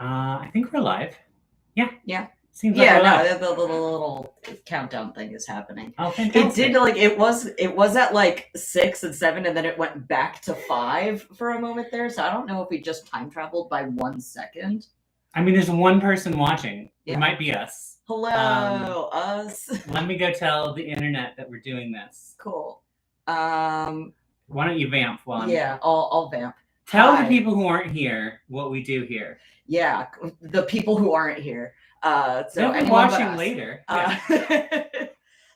I think we're live. Yeah. Yeah. Seems like we're live. The little countdown thing is happening. Oh, fantastic. It did it was at like 6 and 7, and then it went back to 5 for a moment there. So I don't know if we just time traveled by 1 second. I mean, there's one person watching. Yeah. It might be us. Hello, us. Let me go tell the internet that we're doing this. Cool. Why don't you vamp while I'm I'll vamp. Tell the people who aren't here what we do here. Yeah, the people who aren't here. So they'll be watching later.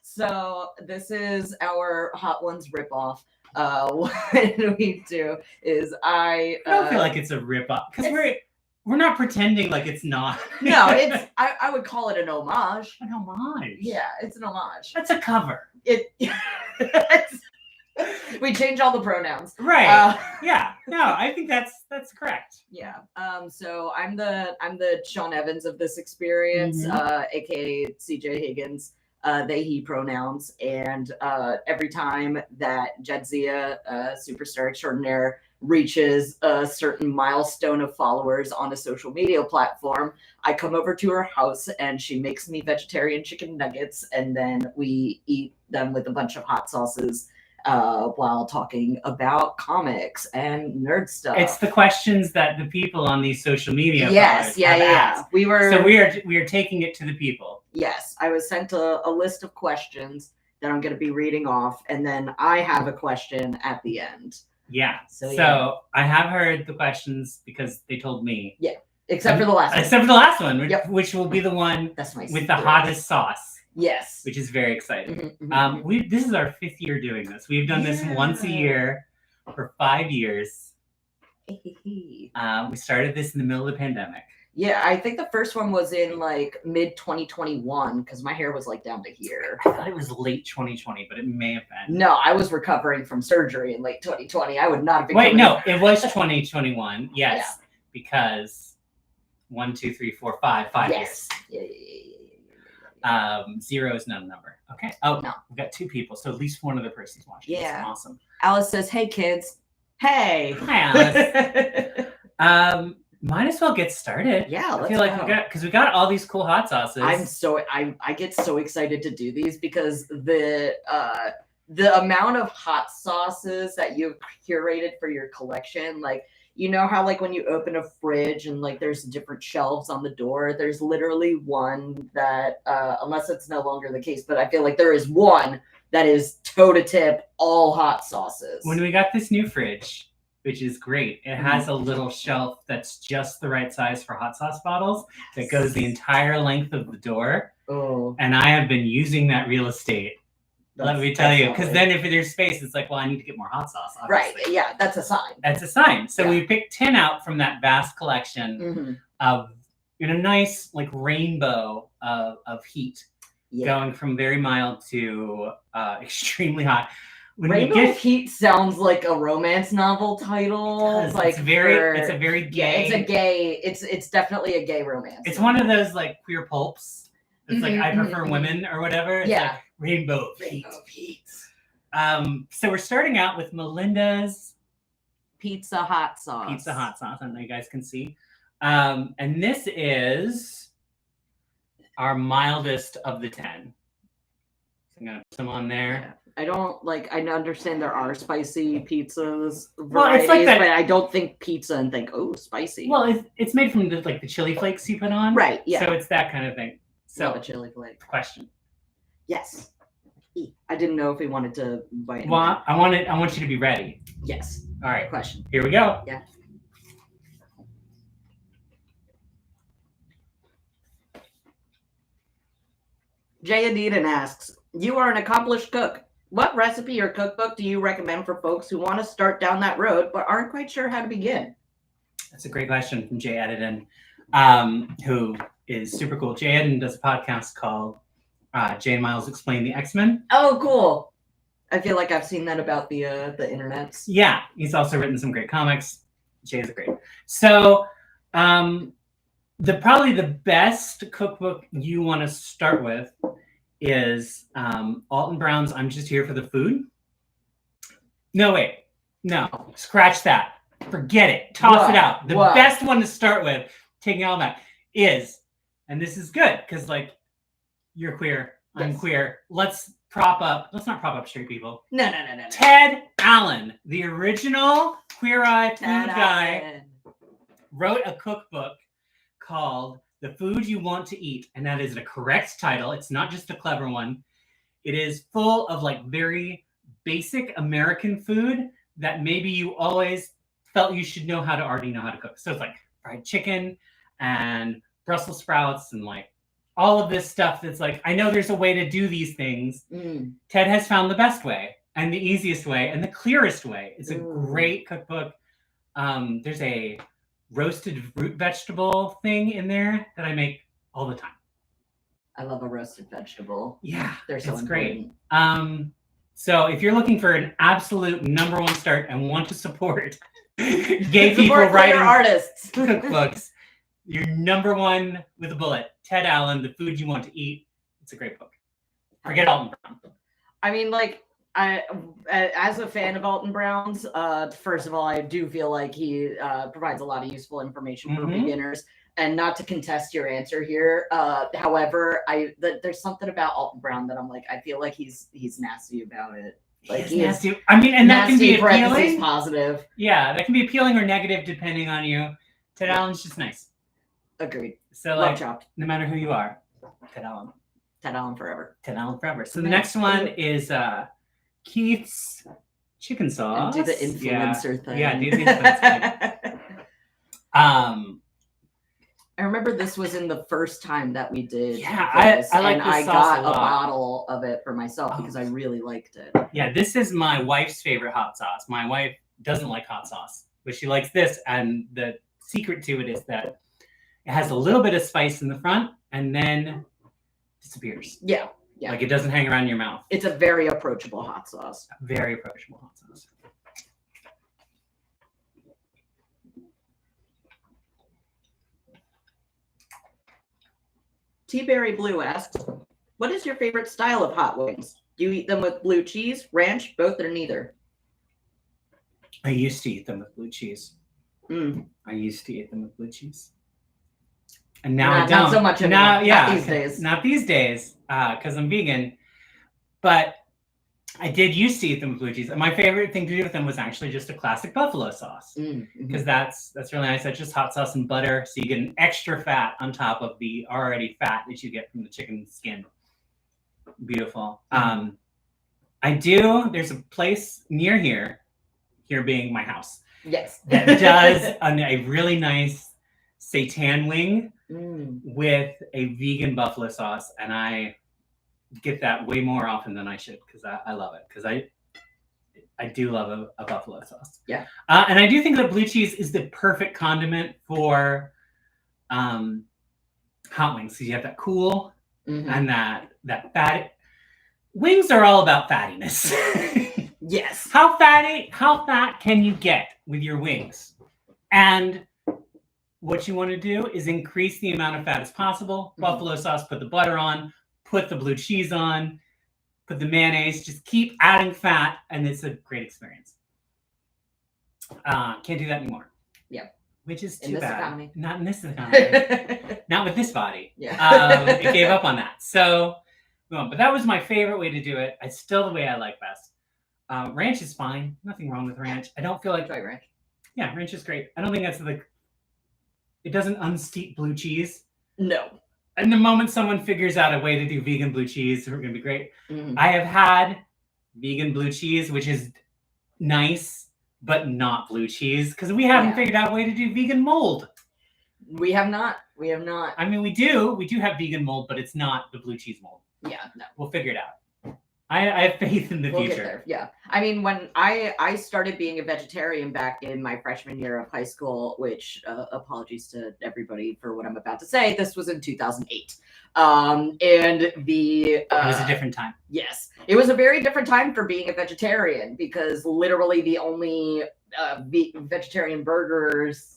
So this is our Hot Ones ripoff. What we do is I don't feel like it's a ripoff because we're not pretending like it's not. No, it's I would call it an homage. An homage. Yeah, it's an homage. That's a cover. We change all the pronouns. Right. Yeah. No, I think that's correct. Yeah. So I'm the Sean Evans of this experience, aka CJ Higgins, they he pronouns, and every time that Jadzia, superstar extraordinaire, reaches a certain milestone of followers on a social media platform, I come over to her house and she makes me vegetarian chicken nuggets, and then we eat them with a bunch of hot sauces while talking about comics and nerd stuff. It's the questions that the people on these social media asked. We are taking it to the people. Yes, I was sent a list of questions that I'm going to be reading off, and then I have a question at the end. Yeah. So I have heard the questions because they told me. Yeah. Except for the last one. Except for the last one, which will be the one with the hottest sauce. Yes. Which is very exciting. This is our 5th year doing this. We've done this once a year for 5 years. We started this in the middle of the pandemic. Yeah, I think the first one was in like mid 2021 because my hair was like down to here. I thought it was late 2020, but it may have been. No, I was recovering from surgery in late 2020. I would not have been. Wait, no, it was 2021. Yes, because 1, 2, 3, 4, 5 years. Yeah. 0 is not a number. Okay. Oh no, we've got 2 people, so at least one other person's watching. Yeah, that's awesome. Alice says, "Hey kids." Hey. Hi, Alice. Might as well get started. Yeah, let's I feel like we got all these cool hot sauces. I get so excited to do these because the amount of hot sauces that you've curated for your collection, like, you know how like when you open a fridge and like there's different shelves on the door, there's literally one that unless it's no longer the case, but I feel like there is one that is toe to tip all hot sauces. When we got this new fridge, which is great, it has a little shelf that's just the right size for hot sauce bottles that goes the entire length of the door. Oh. And I have been using that real estate. Let me tell you, because then if there's space, it's like, well, I need to get more hot sauce. Obviously. Right. Yeah, that's a sign. That's a sign. So we picked 10 out from that vast collection of a nice like rainbow of heat, going from very mild to extremely hot. Rainbow of Heat sounds like a romance novel title. Like it's a very gay. It's definitely a gay romance. It's one of those like queer pulps. It's like I prefer women or whatever. It's like Rainbow of Heat. So we're starting out with Melinda's Pizza Hot Sauce. I don't know if you guys can see. And this is our mildest of the 10. So I'm gonna put some on there. Yeah. I understand there are spicy pizzas varieties, well, it's like that, but I don't think pizza and think, oh, spicy. Well, it's made from the chili flakes you put on. Right, yeah. So it's that kind of thing. So the chili flake. Question. Yes. I didn't know if we wanted to buy it. Well, I want you to be ready. Yes. All right. Question. Here we go. Yeah. Jay Adidon asks, you are an accomplished cook. What recipe or cookbook do you recommend for folks who want to start down that road but aren't quite sure how to begin? That's a great question from Jay Adidon, who is super cool. Jay Adidon does a podcast called Jay and Miles Explain the X-Men. Oh, cool. I feel like I've seen that about the internets. Yeah, he's also written some great comics. Jay is great. So probably the best cookbook you want to start with is Alton Brown's I'm Just Here for the Food. No, wait. No. Scratch that. Forget it. Toss it out. The best one to start with. taking all back, is, and this is good because like you're queer, I'm queer. Let's not prop up straight people. No. Ted Allen, the original Queer Eye food guy, wrote a cookbook called The Food You Want to Eat, and that is the correct title. It's not just a clever one. It is full of like very basic American food that maybe you always felt you should already know how to cook. So it's like fried chicken and Brussels sprouts and like all of this stuff that's like, I know there's a way to do these things. Ted has found the best way and the easiest way and the clearest way. It's a great cookbook. There's a roasted root vegetable thing in there that I make all the time. I love a roasted vegetable. Yeah, they're so great. So if you're looking for an absolute number one start and want to support gay people writing artists cookbooks, your number one with a bullet, Ted Allen, The Food You Want to Eat. It's a great book. Forget Alton Brown. I mean, like, as a fan of Alton Brown's, first of all, I do feel like he provides a lot of useful information for beginners. And not to contest your answer here, however, there's something about Alton Brown that I'm like, I feel like he's nasty about it. Like he's nasty. I mean, and that can be appealing. Positive. Yeah, that can be appealing or negative depending on you. Ted Allen's just nice. Agreed. So like, no matter who you are, Ted Allen. Ted Allen forever. Ted Allen forever. So the next one is Keith's chicken sauce. And do the influencer thing. Yeah, do the influencer thing. I remember this was in the first time that we did. Yeah, I like and this I sauce got a lot. Bottle of it for myself because I really liked it. Yeah, this is my wife's favorite hot sauce. My wife doesn't like hot sauce, but she likes this. And the secret to it is that it has a little bit of spice in the front and then disappears. Yeah. Like it doesn't hang around your mouth. It's a very approachable hot sauce. Very approachable hot sauce. T-Berry Blue asks, what is your favorite style of hot wings? Do you eat them with blue cheese, ranch, both, or neither? I used to eat them with blue cheese. Mm. I used to eat them with blue cheese. And now I don't. Not so much anymore. Now, yeah, not these days. Not these days, because I'm vegan. But I did used to eat them with blue cheese. And my favorite thing to do with them was actually just a classic buffalo sauce. Because that's really nice. That's just hot sauce and butter. So you get an extra fat on top of the already fat that you get from the chicken skin. Beautiful. There's a place near here being my house. Yes. That does a really nice seitan wing with a vegan buffalo sauce. And I get that way more often than I should because I love it. Because I do love a buffalo sauce. Yeah. And I do think that blue cheese is the perfect condiment for hot wings. So you have that cool and that fat. Wings are all about fattiness. Yes. How fat can you get with your wings? And what you want to do is increase the amount of fat as possible. Buffalo sauce, put the butter on, put the blue cheese on, put the mayonnaise, just keep adding fat, and it's a great experience. Can't do that anymore. Yeah. Which is in too this bad. Economy. Not in this economy. Not with this body. Yeah. It gave up on that. So, but that was my favorite way to do it. It's still the way I like best. Ranch is fine. Nothing wrong with ranch. I don't feel like... Try ranch. Yeah, ranch is great. I don't think that's like... It doesn't unsteep blue cheese. No. And the moment someone figures out a way to do vegan blue cheese, we're going to be great. I have had vegan blue cheese, which is nice, but not blue cheese, because we haven't figured out a way to do vegan mold. We have not. I mean, we do have vegan mold, but it's not the blue cheese mold. Yeah, no. We'll figure it out. I have faith in the future. Get there. Yeah. I mean, when I started being a vegetarian back in my freshman year of high school, which apologies to everybody for what I'm about to say, this was in 2008. It was a different time. Yes. It was a very different time for being a vegetarian because literally the only vegetarian burgers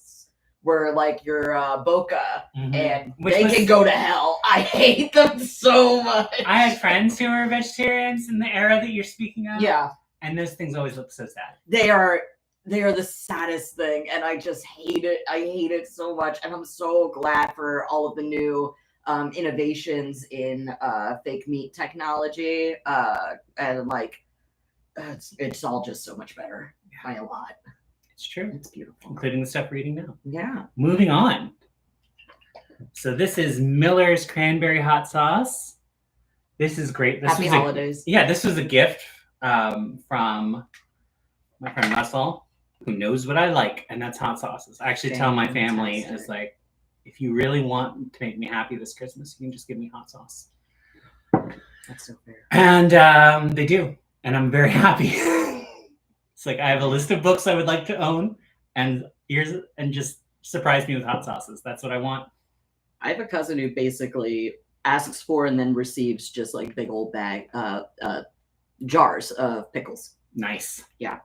were like your Boca, and they can go to hell. I hate them so much. I had friends who were vegetarians in the era that you're speaking of. Yeah. And those things always look so sad. They are they are the saddest thing, and I just hate it. I hate it so much, and I'm so glad for all of the new innovations in fake meat technology, and like it's all just so much better by a lot. It's true. It's beautiful, including the stuff we're eating now. Yeah. Moving on. So this is Miller's cranberry hot sauce. This is great. This Happy holidays. This was a gift from my friend Russell, who knows what I like, and that's hot sauces. I actually tell my family, is like, if you really want to make me happy this Christmas, you can just give me hot sauce. That's so fair. And they do, and I'm very happy. It's like I have a list of books I would like to own, and just surprise me with hot sauces. That's what I want. I have a cousin who basically asks for and then receives just like big old jars of pickles. Nice. Yeah.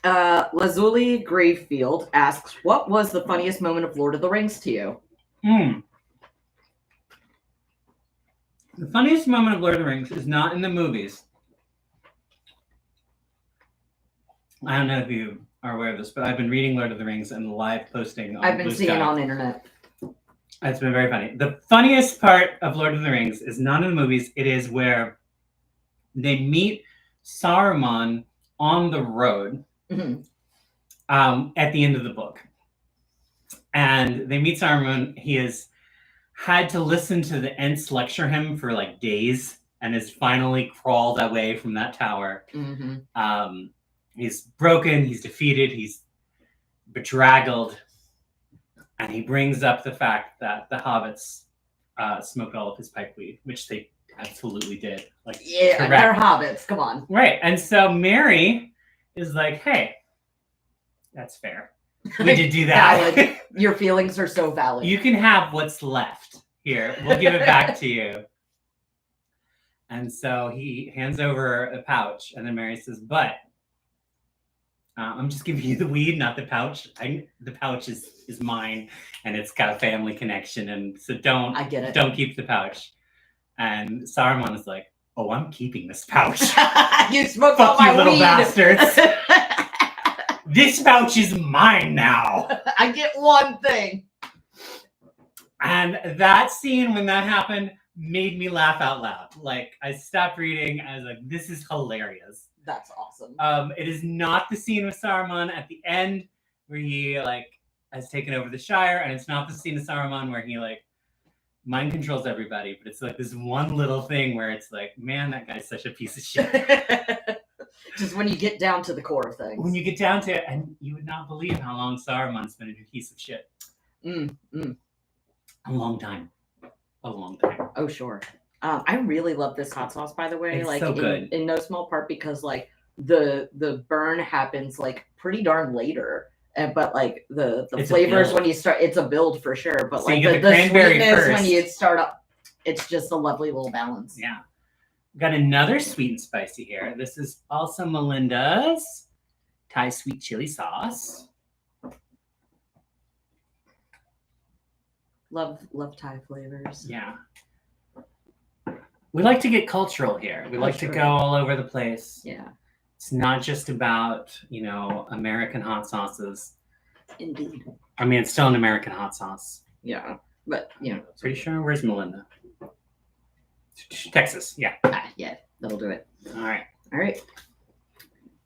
Lazuli Gravefield asks, what was the funniest moment of Lord of the Rings to you? The funniest moment of Lord of the Rings is not in the movies. I don't know if you are aware of this, but I've been reading Lord of the Rings and live posting on I've been Bluesky. seeing it on the internet. It's been very funny. The funniest part of Lord of the Rings is not in the movies. It is where they meet Saruman on the road at the end of the book. And they meet Saruman. He has had to listen to the Ents lecture him for like days and has finally crawled away from that tower. He's broken, he's defeated, he's bedraggled, and he brings up the fact that the hobbits smoked all of his pipeweed, which they absolutely did. Like, yeah, correct. They're hobbits. Come on. Right, and so Mary is like, "Hey, that's fair. We did do that. Valid. Your feelings are so valid. You can have what's left. Here, we'll give it back to you." And so he hands over a pouch, and then Mary says, "But I'm just giving you the weed, not the pouch. The pouch is mine, and it's got a family connection, and so I get it. Don't keep the pouch." And Saruman is like, "Oh, I'm keeping this pouch. You smoked Fuck all my you, little weed. bastards. This pouch is mine now." I get one thing. And that scene, when that happened, made me laugh out loud. Like, I stopped reading. I was like, this is hilarious. That's awesome. It is not the scene with Saruman at the end where he like has taken over the Shire, and it's not the scene of Saruman where he like mind controls everybody, but it's like this one little thing where it's like, man, that guy's such a piece of shit. Just when you get down to the core of things. When you get down to it, and you would not believe how long Saruman's been a piece of shit. A long time. Oh, sure. I really love this hot sauce, by the way. It's like so good. In no small part because like the burn happens like pretty darn later. But like the flavors when you start, it's a build for sure. But so like the cranberry sweetness when you start up, it's just a lovely little balance. Yeah. Got another sweet and spicy here. This is also Melinda's Thai sweet chili sauce. Love Thai flavors. Yeah. We like to get cultural here. We like to go all over the place. Yeah. It's not just about, American hot sauces. Indeed. I mean, it's still an American hot sauce. Yeah. But, Pretty sure. Where's Melinda? Texas. Yeah. Yeah. That'll do it. All right.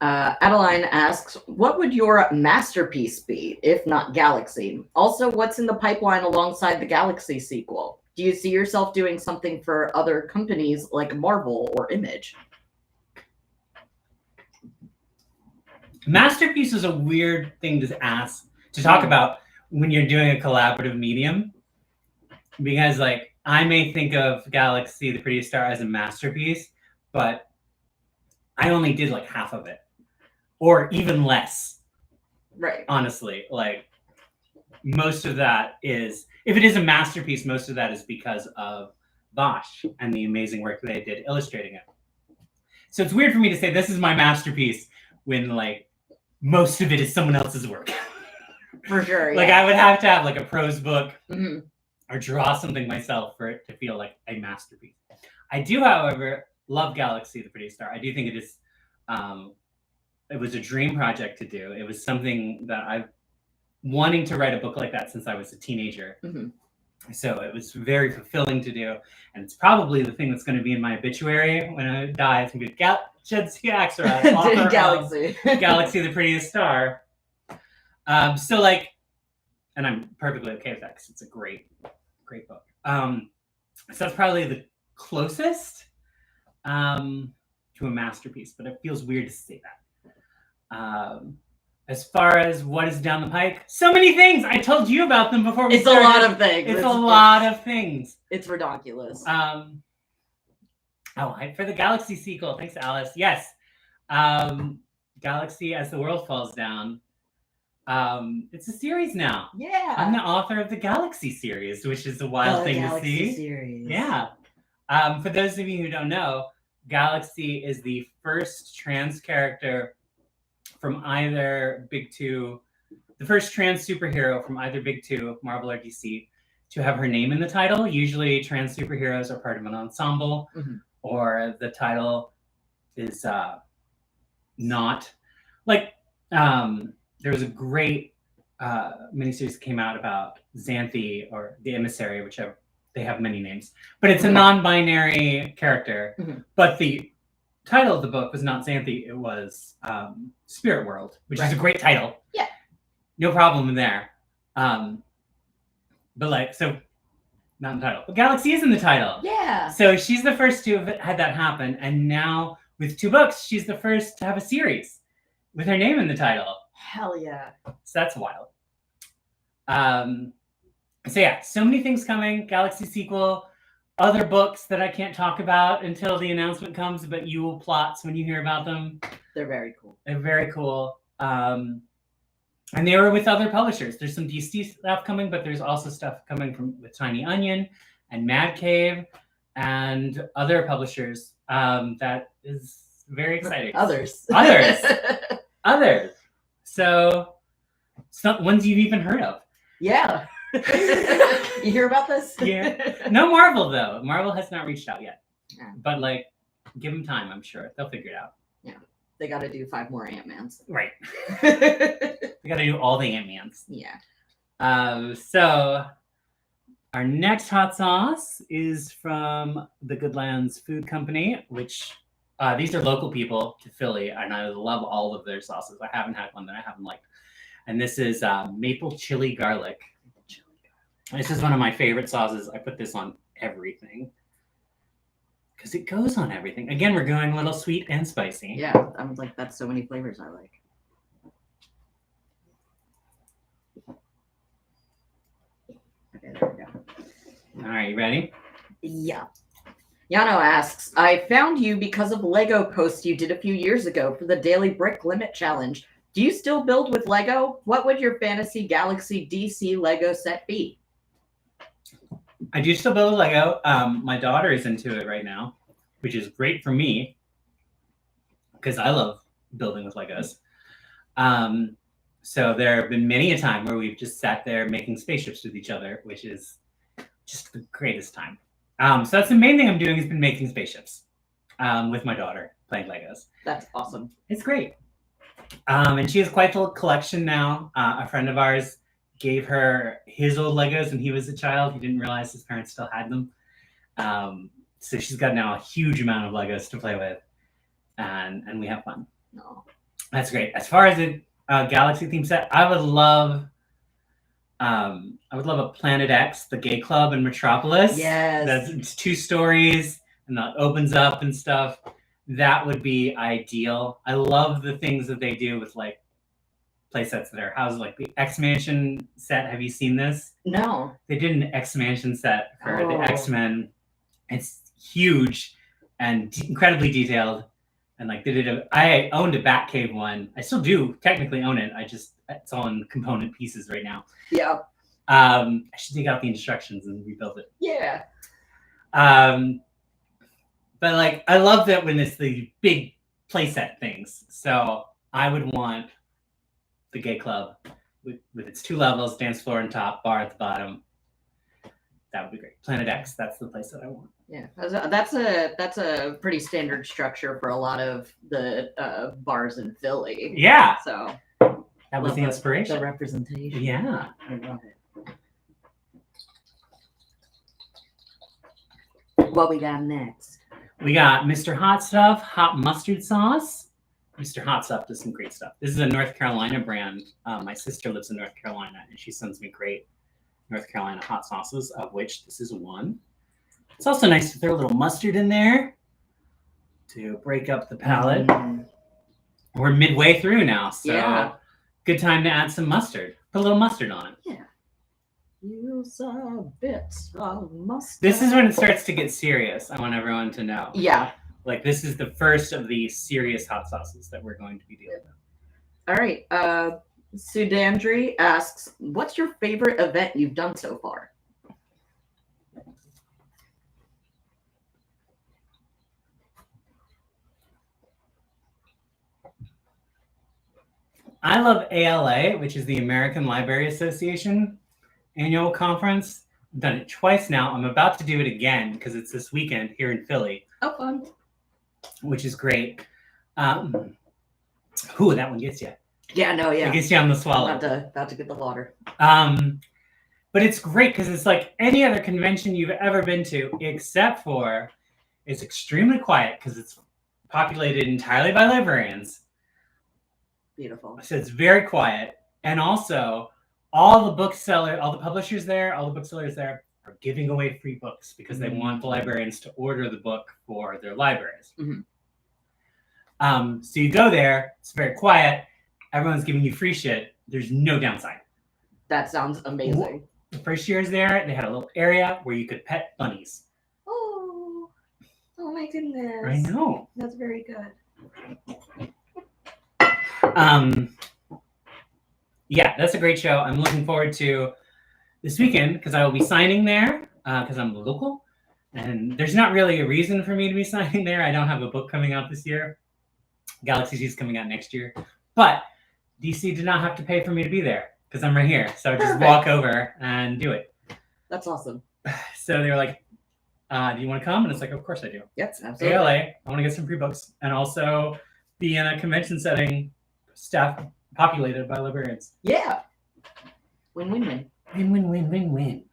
Adeline asks, what would your masterpiece be, if not Galaxy? Also, what's in the pipeline alongside the Galaxy sequel? Do you see yourself doing something for other companies like Marvel or Image? Masterpiece is a weird thing to talk about when you're doing a collaborative medium, because like I may think of Galaxy, the Prettiest Star as a masterpiece, but I only did like half of it, or even less. Right. Honestly, like most of that is, if it is a masterpiece, most of that is because of Bosch and the amazing work they did illustrating it. So it's weird for me to say this is my masterpiece when like most of it is someone else's work. For sure. Like I would have to have like a prose book or draw something myself for it to feel like a masterpiece. I do, however, love Galaxy, the Prettiest Star. I do think it is it was a dream project to do. It was something that I've wanting to write a book like that since I was a teenager. So it was very fulfilling to do. And it's probably the thing that's going to be in my obituary when I die. It's going to be Jadzia Axelrod, author Galaxy. of Galaxy, the Prettiest Star. So like, and I'm perfectly okay with that because it's a great book. So that's probably the closest to a masterpiece, but it feels weird to say that. As far as what is down the pike, so many things. I told you about them before we started. It's a lot of things. It's a lot of things. It's ridiculous. For the Galaxy sequel. Thanks, Alice. Yes. Galaxy as the World Falls Down. It's a series now. Yeah. I'm the author of the Galaxy series, which is a wild thing to see. Series. Yeah. For those of you who don't know, Galaxy is the first trans character from either big two, the first trans superhero from either big two, Marvel or DC, to have her name in the title. Usually trans superheroes are part of an ensemble, or the title is not. Like, there was a great miniseries that came out about Xanthi, or the Emissary, whichever. They have many names. But it's a non-binary character. But the title of the book was not Xanthi, it was Spirit World, which is a great title. Yeah. No problem in there. But like, so, not in the title. But Galaxy is in the title. Yeah. So she's the first to have had that happen. And now, with 2 books, she's the first to have a series with her name in the title. Hell yeah. So that's wild. So yeah, so many things coming. Galaxy sequel. Other books that I can't talk about until the announcement comes, but you will plots when you hear about them. They're very cool. They're very cool. And they were with other publishers. There's some DC stuff coming, but there's also stuff coming with Tiny Onion and Mad Cave and other publishers. That is very exciting. Others. So, some ones you've even heard of. Yeah. You hear about this? Yeah. No Marvel, though. Marvel has not reached out yet. Yeah. But, like, give them time, I'm sure. They'll figure it out. Yeah. They got to do 5 more Ant-Mans. Right. They got to do all the Ant-Mans. Yeah. So, our next hot sauce is from the Goodlands Food Company, which these are local people to Philly, and I love all of their sauces. I haven't had one that I haven't liked. And this is maple chili garlic. This is one of my favorite sauces. I put this on everything because it goes on everything. Again, we're going a little sweet and spicy. Yeah, I'm like, that's so many flavors I like. Okay, there we go. All right, you ready? Yeah. Yano asks, I found you because of Lego posts you did a few years ago for the Daily Brick Limit Challenge. Do you still build with Lego? What would your Fantasy Galaxy DC Lego set be? I do still build Lego. My daughter is into it right now, which is great for me because I love building with Legos. So there have been many a time where we've just sat there making spaceships with each other, which is just the greatest time. So that's the main thing I'm doing has been making spaceships with my daughter, playing Legos. That's awesome. It's great. And she has quite a collection now. A friend of ours gave her his old Legos when he was a child. He didn't realize his parents still had them. So she's got now a huge amount of Legos to play with. And we have fun. No. That's great. As far as a Galaxy theme set, I would love a Planet X, the gay club in Metropolis. Yes. It's 2 stories and that opens up and stuff. That would be ideal. I love the things that they do with like play sets that are housed, like the X-Mansion set. Have you seen this? No. They did an X-Mansion set for the X-Men. It's huge and incredibly detailed. And like they did I owned a Batcave one. I still do technically own it. It's all in component pieces right now. Yeah. I should take out the instructions and rebuild it. Yeah. But like I love that when it's the big playset things. So I would want the gay club with its 2 levels, dance floor on top, bar at the bottom. That would be great. Planet X, that's the place that I want. Yeah, that's a pretty standard structure for a lot of the bars in Philly. Yeah. So that was the inspiration. The representation. Yeah. I love it. What we got next? We got Mr. Hot Stuff hot mustard sauce. Mr. Hot Stuff does some great stuff. This is a North Carolina brand. My sister lives in North Carolina, and she sends me great North Carolina hot sauces, of which this is one. It's also nice to throw a little mustard in there to break up the palate. We're midway through now, so good time to add some mustard. Put a little mustard on it. Yeah. Use a bit of mustard. This is when it starts to get serious. I want everyone to know. Yeah. Like, this is the first of the serious hot sauces that we're going to be dealing with. All right. Sudandri asks, what's your favorite event you've done so far? I love ALA, which is the American Library Association annual conference. I've done it twice now. I'm about to do it again because it's this weekend here in Philly. Oh, fun. Which is great. Ooh, that one gets you. Yeah, no, yeah. It gets you on the swallow. About to get the water. But it's great because it's like any other convention you've ever been to, except for it's extremely quiet because it's populated entirely by librarians. Beautiful. So it's very quiet. And also, all the booksellers, all the publishers there, all the booksellers there are giving away free books because they want the librarians to order the book for their libraries. So you go there, it's very quiet, everyone's giving you free shit. There's no downside. That sounds amazing. The first year I was there, they had a little area where you could pet bunnies. Oh my goodness. I know. That's very good. Yeah, that's a great show. I'm looking forward to this weekend because I will be signing there because I'm local. And there's not really a reason for me to be signing there. I don't have a book coming out this year. Galaxy is coming out next year. But DC did not have to pay for me to be there because I'm right here. So I just walk over and do it. That's awesome. So they were like, do you want to come? And it's like, of course I do. Yes, absolutely. ALA, I want to get some free books and also be in a convention setting, staff populated by librarians. Yeah. Win-win-win. Win-win-win-win-win.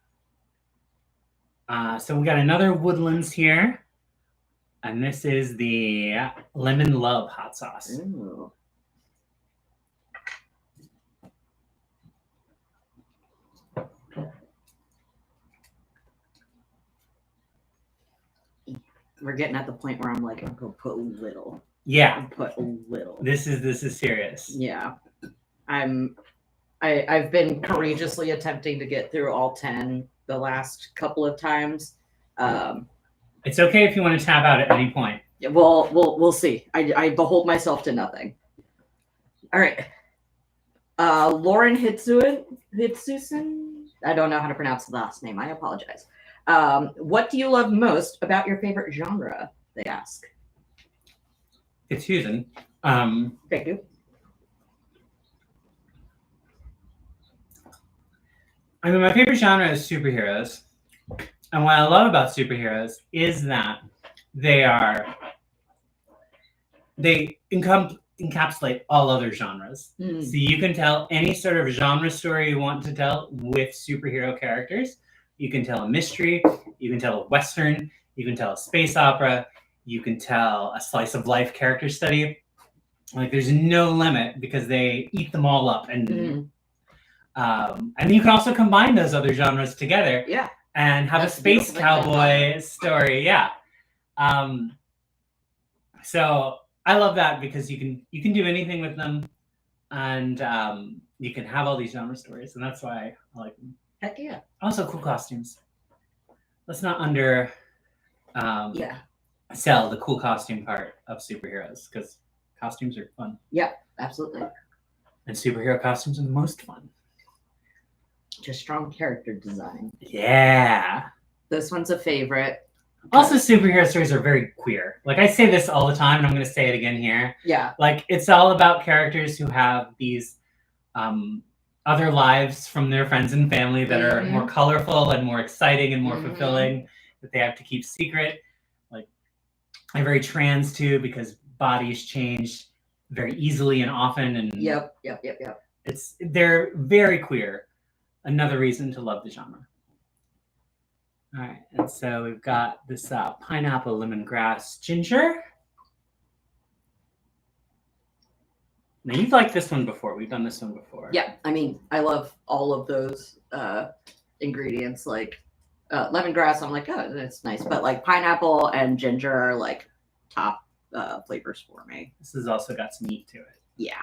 So we got another Woodlands here. And this is the Lemon Love hot sauce. Ooh. We're getting at the point where I'm like, I'm gonna put a little. Yeah. Put a little. This is serious. Yeah. I've been courageously attempting to get through all 10 the last couple of times. It's okay if you want to tap out at any point. Yeah, we'll see. I behold myself to nothing. All right. Lauren Hitsusen. I don't know how to pronounce the last name. I apologize. What do you love most about your favorite genre? They ask. It's Susan. Thank you. I mean, my favorite genre is superheroes. And what I love about superheroes is that they encapsulate all other genres. So you can tell any sort of genre story you want to tell with superhero characters. You can tell a mystery, you can tell a Western, you can tell a space opera, you can tell a slice of life character study. Like, there's no limit because they eat them all up. And you can also combine those other genres together. Yeah. And have a space cowboy story. Yeah. So I love that because you can do anything with them, and you can have all these genre stories, and that's why I like them. Heck yeah. Also, cool costumes. Let's not sell the cool costume part of superheroes because costumes are fun. Yeah, absolutely. And superhero costumes are the most fun. Just strong character design. Yeah. This one's a favorite. Also, superhero stories are very queer. Like, I say this all the time, and I'm going to say it again here. Yeah. Like, it's all about characters who have these other lives from their friends and family that are more colorful and more exciting and more fulfilling that they have to keep secret. Like they're very trans too, because bodies change very easily and often. And Yep. They're very queer. Another reason to love the genre. All right, and so we've got this pineapple, lemongrass, ginger. Now you've liked this one before. We've done this one before. Yeah, I mean, I love all of those ingredients. Like lemongrass, I'm like, oh, that's nice. But like pineapple and ginger are like top flavors for me. This has also got some meat to it. Yeah.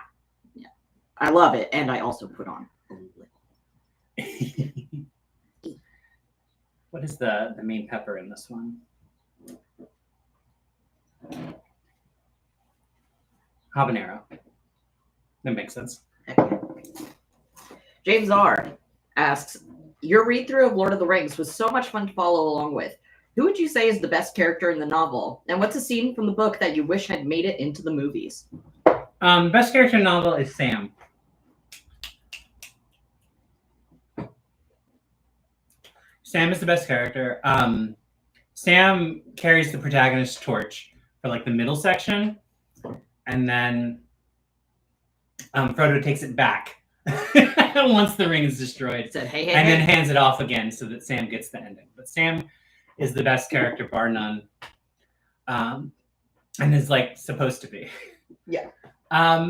I love it, and I also put on a little. What is the main pepper in this one? Habanero. That makes sense. James R. asks, your read-through of Lord of the Rings was so much fun to follow along with. Who would you say is the best character in the novel? And what's a scene from the book that you wish had made it into the movies? Best character in the novel is Sam. Sam is the best character. Sam carries the protagonist's torch for like the middle section, and then Frodo takes it back once the ring is destroyed, Said, hey, and then hands it off again so that Sam gets the ending. But Sam is the best character, bar none, and is like supposed to be. Yeah.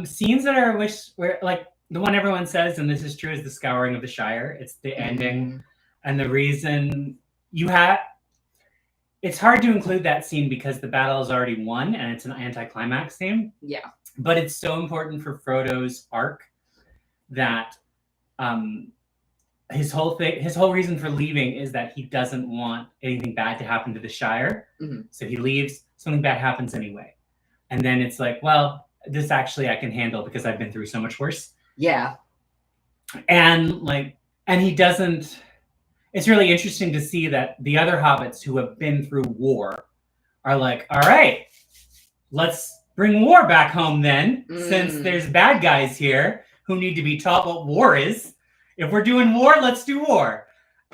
Scenes that are where like the one everyone says, and this is true, is the Scouring of the Shire. It's the ending. And the reason it's hard to include that scene because the battle is already won and it's an anticlimax scene. Yeah. But it's so important for Frodo's arc that his whole reason for leaving is that he doesn't want anything bad to happen to the Shire. So he leaves, something bad happens anyway. And then it's like, well, this actually I can handle because I've been through so much worse. Yeah. And he doesn't. It's really interesting to see that the other hobbits who have been through war are like, all right, let's bring war back home then, since there's bad guys here who need to be taught what war is. If we're doing war, let's do war.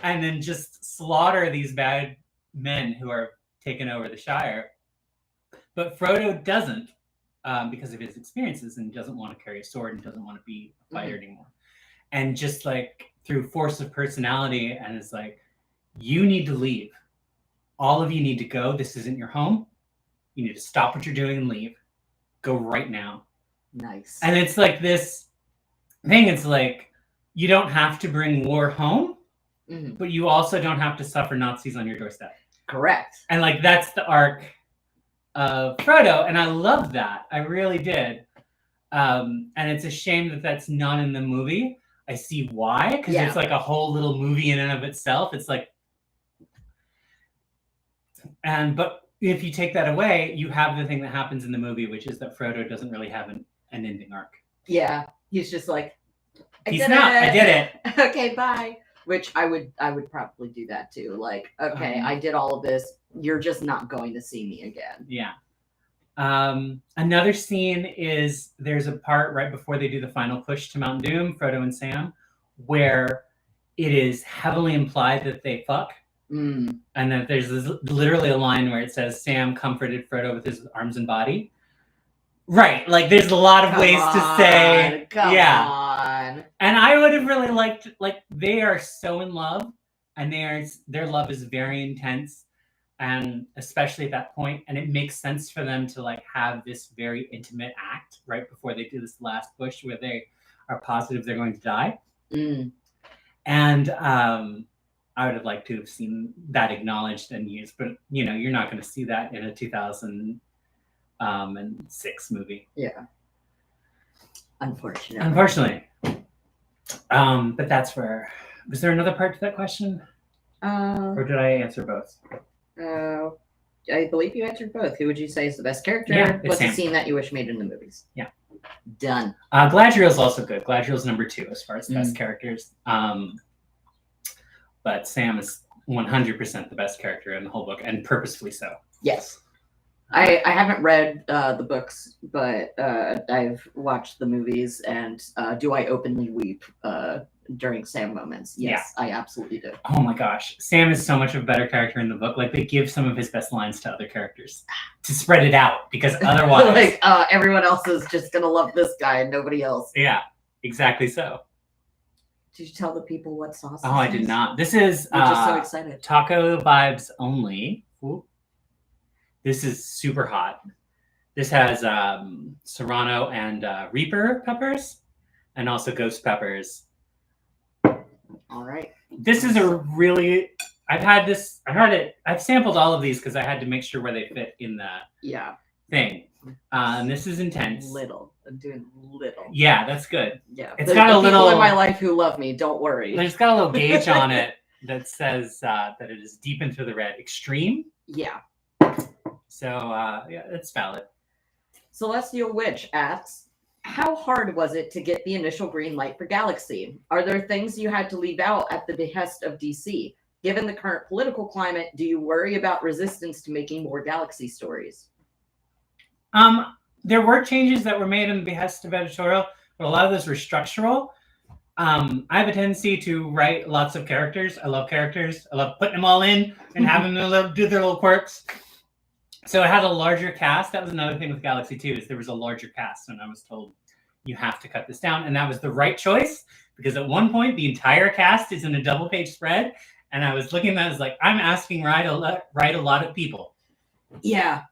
And then just slaughter these bad men who are taking over the Shire. But Frodo doesn't, because of his experiences, and doesn't want to carry a sword and doesn't want to be a fighter anymore. And just like through force of personality, and it's like, you need to leave. All of you need to go. This isn't your home. You need to stop what you're doing and leave. Go right now. Nice. And it's like this thing. It's like, you don't have to bring war home, but you also don't have to suffer Nazis on your doorstep. Correct. And like, that's the arc of Frodo. And I love that. I really did. And it's a shame that that's not in the movie. I see why, because it's like a whole little movie in and of itself. It's like, but if you take that away, you have the thing that happens in the movie, which is that Frodo doesn't really have an ending arc. Yeah, he's just like, I did it. Okay, bye. Which I would probably do that too. Like, okay, I did all of this. You're just not going to see me again. Yeah. Another scene is there's a part right before they do the final push to Mount Doom, Frodo and Sam, where it is heavily implied that they fuck. And that there's literally a line where it says Sam comforted Frodo with his arms and body. Right. Like there's a lot of ways to say, come on. And I would have really liked, like, they are so in love, and their love is very intense. And especially at that point, and it makes sense for them to like have this very intimate act right before they do this last push where they are positive they're going to die. And I would have liked to have seen that acknowledged and used, but you're not going to see that in a 2006 movie. Yeah. Unfortunately. But that's where. Was there another part to that question? Or did I answer both? I believe you answered both. Who would you say is the best character? Yeah, what's Sam. a scene that you wish made in the movies? Yeah. Done. Galadriel's also good. Galadriel's number 2 as far as the best characters. But Sam is 100% the best character in the whole book, and purposefully so. Yes. I haven't read the books, but I've watched the movies. And do I openly weep during Sam moments? Yes, I absolutely do. Oh my gosh, Sam is so much of a better character in the book. Like they give some of his best lines to other characters to spread it out, because otherwise, like everyone else is just gonna love this guy and nobody else. Yeah, exactly so. Did you tell the people what sauce? Oh, I did not. This is just so excited. Taco vibes only. Ooh. This is super hot. This has serrano and reaper peppers, and also ghost peppers. All right. This is a really. I've sampled all of these because I had to make sure where they fit in the thing. And this is intense. I'm doing little. Yeah, that's good. Yeah, it's got a little. People in my life who love me, don't worry. There's got a little gauge on it that says that it is deep into the red. Extreme. Yeah. So yeah, it's valid. Celestial Witch asks, how hard was it to get the initial green light for Galaxy? Are there things you had to leave out at the behest of DC? Given the current political climate, do you worry about resistance to making more Galaxy stories? There were changes that were made in the behest of editorial, but a lot of those were structural. I have a tendency to write lots of characters. I love characters. I love putting them all in and having them do their little quirks. So I had a larger cast. That was another thing with Galaxy 2, is there was a larger cast, and I was told, you have to cut this down. And that was the right choice, because at one point, the entire cast is in a double-page spread, and I was looking at that, I was like, I'm asking write a lot of people. Yeah.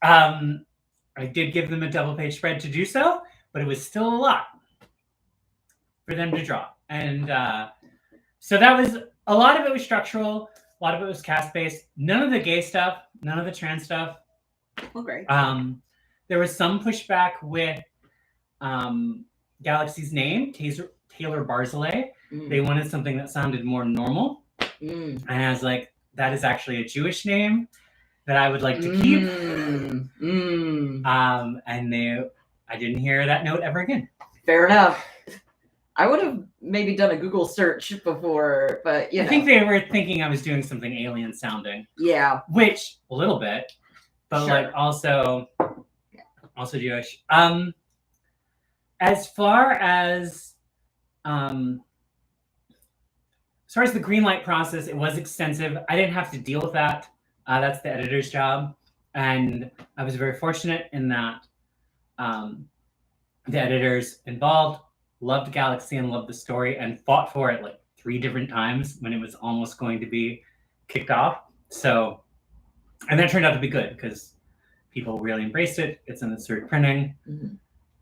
I did give them a double-page spread to do so, but it was still a lot for them to draw. And so that was, a lot of it was structural, a lot of it was cast-based. None of the gay stuff, none of the trans stuff. Oh, great. There was some pushback with Galaxy's name, Taylor Barzilay. They wanted something that sounded more normal. And I was like, that is actually a Jewish name that I would like to keep. And I didn't hear that note ever again. Fair enough. I would have maybe done a Google search before, but I think they were thinking I was doing something alien sounding. Yeah. Which, a little bit, but like also Jewish. As far as the green light process, it was extensive. I didn't have to deal with that. That's the editor's job. And I was very fortunate in that the editors involved loved Galaxy and loved the story and fought for it like 3 different times when it was almost going to be kicked off. So, and that turned out to be good because people really embraced it. It's in the third printing.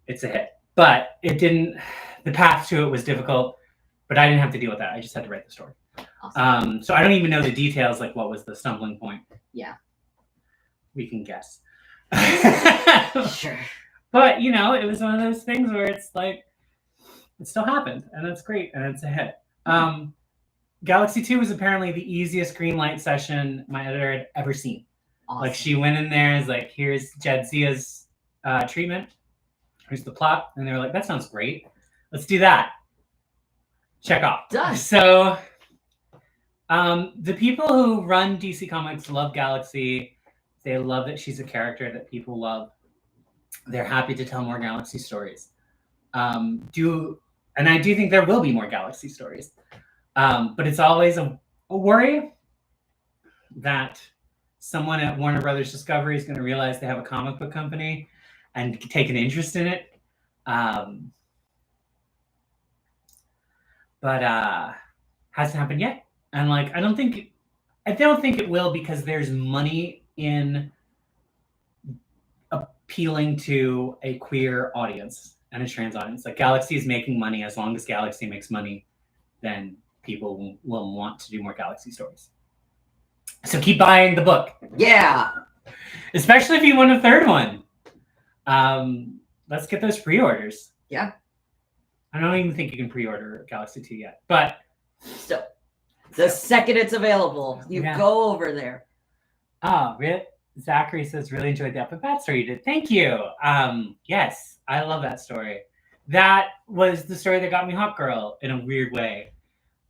It's a hit. But it didn't, the path to it was difficult, but I didn't have to deal with that. I just had to write the story. Awesome. So I don't even know the details, like what was the stumbling point. Yeah. We can guess. Sure. But, it was one of those things where it's like, it still happened, and that's great, and it's a hit. Galaxy 2 was apparently the easiest green light session my editor had ever seen. Awesome. Like, she went in there and was like, here's Jadzia's treatment. Here's the plot. And they were like, that sounds great. Let's do that. Check off. Done. So, the people who run DC Comics love Galaxy. They love that she's a character that people love. They're happy to tell more Galaxy stories. And I do think there will be more Galaxy stories. But it's always a worry that someone at Warner Brothers Discovery is going to realize they have a comic book company and take an interest in it. But hasn't happened yet. And like, I don't think it will, because there's money in appealing to a queer audience and a trans audience. Like, Galaxy is making money. As long as Galaxy makes money, then people will want to do more Galaxy stories. So keep buying the book. Yeah. Especially if you want a third one. Let's get those pre-orders. Yeah. I don't even think you can pre-order Galaxy 2 yet, but still, the second it's available, you go over there. Oh, really? Zachary says, really enjoyed the Epic Bat story you did. Thank you. Yes, I love that story. That was the story that got me Hawk Girl in a weird way.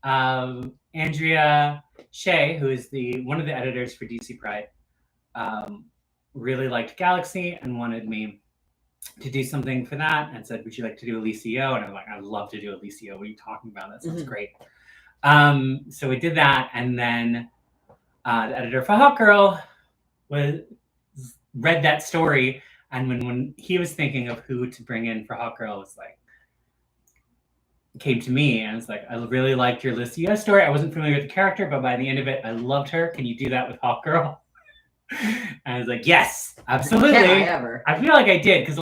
Andrea Shea, who is one of the editors for DC Pride, really liked Galaxy and wanted me to do something for that, and said, "Would you like to do a Licio?" And I'm like, "I'd love to do a Licio. What are you talking about? That sounds great." So we did that, and then the editor for Hot Girl read that story, and when he was thinking of who to bring in for Hot Girl, it was like, came to me and was like, "I really liked your Licia story. I wasn't familiar with the character, but by the end of it, I loved her. Can you do that with Hot Girl?" And I was like, "Yes, absolutely." I feel like I did, because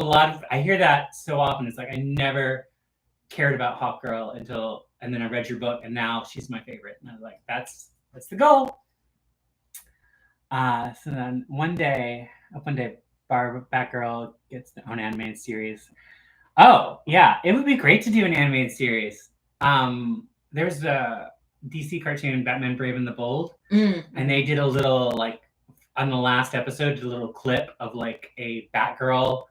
I hear that so often. It's like, I never cared about Hot Girl and then I read your book, and now she's my favorite. And I was like, that's the goal. So then one day, Batgirl gets their own animated series. Oh yeah, it would be great to do an animated series. There's a DC cartoon, Batman Brave and the Bold, and they did a little, like, on the last episode, did a little clip of like a Batgirl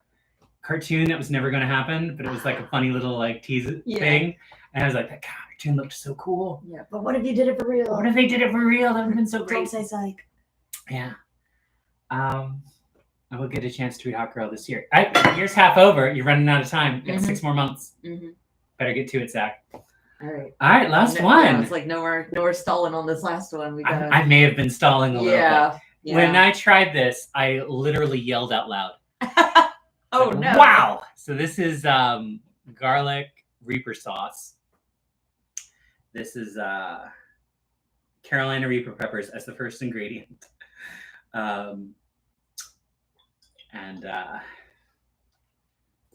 cartoon that was never going to happen, but it was like a funny little like tease thing, and I was like, that cartoon looked so cool. Yeah, but what if you did it for real? What if they did it for real? That would have been so great. Don't say psych. Yeah. I will get a chance to read Hot Girl this year. Year's half over. You're running out of time. You got 6 more months. Better get to it, Zach. All right, last one. Yeah, it's like no more stalling on this last one. I may have been stalling a little bit. Yeah. When I tried this, I literally yelled out loud. Oh, no. Wow. So this is garlic Reaper sauce. This is Carolina Reaper peppers as the first ingredient. And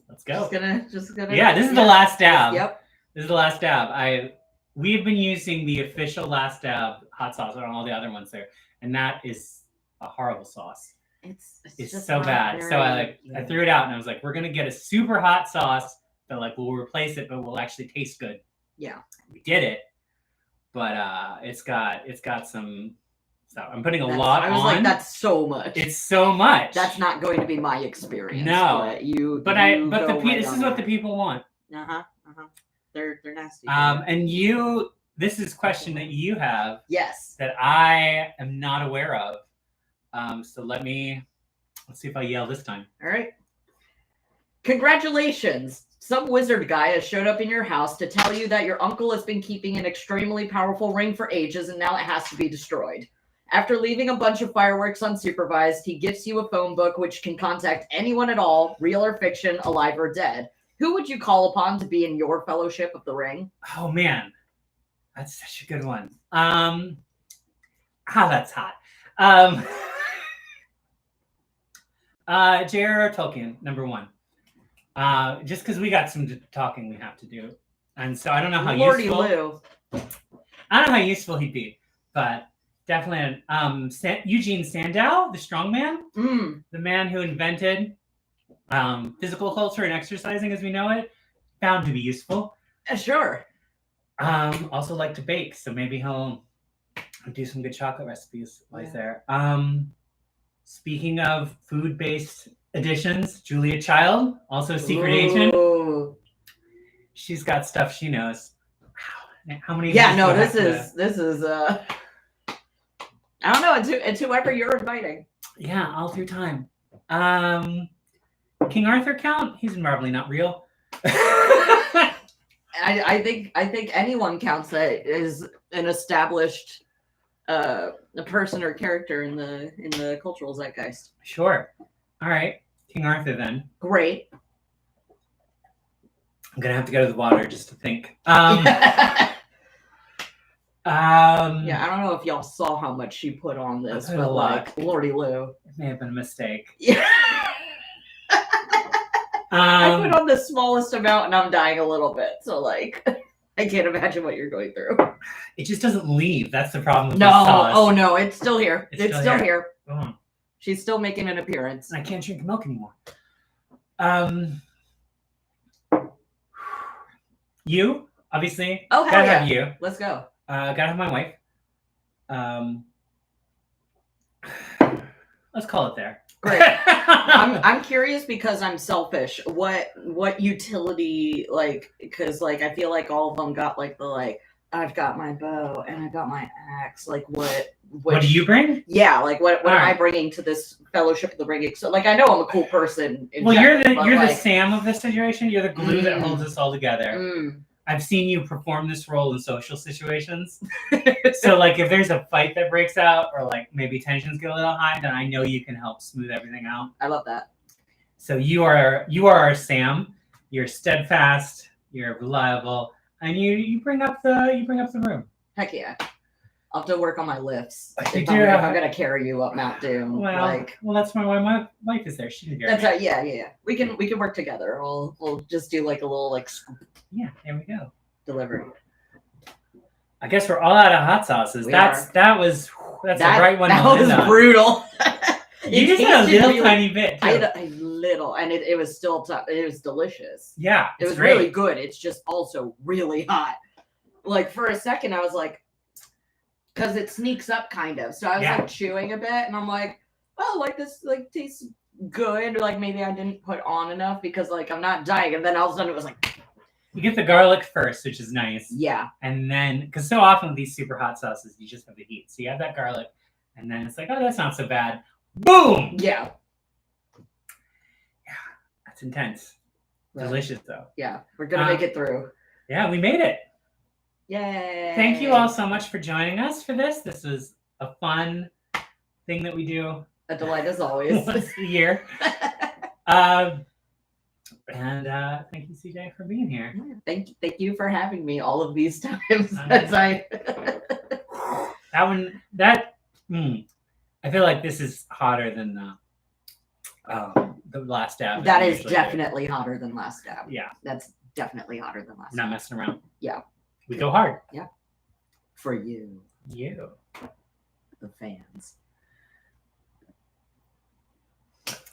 let's go. Just gonna. Yeah, this is the last dab. Yep. This is the last dab. We've been using the official last dab hot sauce on all the other ones there, and that is a horrible sauce. It's just so bad. So I threw it out, and I was like, we're gonna get a super hot sauce that like will replace it, but will actually taste good. Yeah. We did it, but it's got some. So I'm putting a lot on. I was like, that's so much. It's so much. That's not going to be my experience. No. This is what the people want. They're nasty. And this is a question that you have. Yes. That I am not aware of. So let's see if I yell this time. All right. Congratulations. Some wizard guy has showed up in your house to tell you that your uncle has been keeping an extremely powerful ring for ages, and now it has to be destroyed. After leaving a bunch of fireworks unsupervised, he gifts you a phone book which can contact anyone at all, real or fiction, alive or dead. Who would you call upon to be in your fellowship of the ring? Oh man, that's such a good one. That's hot. J.R.R. Tolkien, number one. Just because we got some talking we have to do, and so I don't know how useful. I don't know how useful he'd be, but definitely Eugene Sandow, the strongman, the man who invented physical culture and exercising as we know it, found to be useful. Sure. Also like to bake, so maybe he'll do some good chocolate recipes while he's there. Speaking of food-based additions, Julia Child, also a secret agent. She's got stuff she knows. Wow. How many? Yeah, no, this is I don't know. It's whoever you're inviting. Yeah, all through time. King Arthur count? He's probably not real. I think anyone counts that is an established a person or character in the cultural zeitgeist. Sure. All right. King Arthur then. Great. I'm gonna have to go to the water just to think. Yeah, I don't know if y'all saw how much she put on this, but like, Lordy Lou. It may have been a mistake. Yeah. I put on the smallest amount and I'm dying a little bit. So like, I can't imagine what you're going through. It just doesn't leave. That's the problem with no. this sauce. Oh no, it's still here. It's still here. Oh. She's still making an appearance. I can't drink milk anymore. You, obviously. Oh, hell gotta yeah. have you. Let's go. Gotta have my wife. Let's call it there. Great. I'm curious because I'm selfish. What utility, like, because like I feel like all of them got like the like I've got my bow and I got my axe. Like what do you bring? Yeah, like what am I right. bringing to this Fellowship of the Ring? So like I know I'm a cool person. Well, general, you're like, the Sam of this situation. You're the glue that holds us all together. I've seen you perform this role in social situations. So like if there's a fight that breaks out or like maybe tensions get a little high, then I know you can help smooth everything out. I love that. So you are our Sam. You're steadfast, you're reliable, and you bring up the room. Heck yeah. I'll have to work on my lifts if do, I'm gonna carry you up Mount Doom. Well, that's why my wife is there. She can carry That's yeah. We can work together. We'll just do like a little like yeah. There we go. Delivery. I guess we're all out of hot sauces. That's the right one. That was brutal. You just had a little tiny bit. I had a little, and it was still tough. It was delicious. Yeah, it was great. really good. It's just also really hot. Like for a second, I was like, because it sneaks up kind of. So I was like chewing a bit, and I'm like, oh, like this like tastes good. Like maybe I didn't put on enough because like I'm not dying. And then all of a sudden it was like. You get the garlic first, which is nice. Yeah. And then, because so often with these super hot sauces, you just have the heat. So you have that garlic, and then it's like, oh, that's not so bad. Boom! Yeah. Yeah, that's intense. Right. Delicious, though. Yeah, we're going to make it through. Yeah, we made it. Yay. Thank you all so much for joining us for this. This was a fun thing that we do. A delight as always. Once a year. And thank you, CJ, for being here. Thank you for having me all of these times. I feel like this is hotter than the last dab. That is definitely hotter than last dab. Yeah. That's definitely hotter than last dab. Not messing around. Yeah. We go hard. Yeah. For you. You. The fans.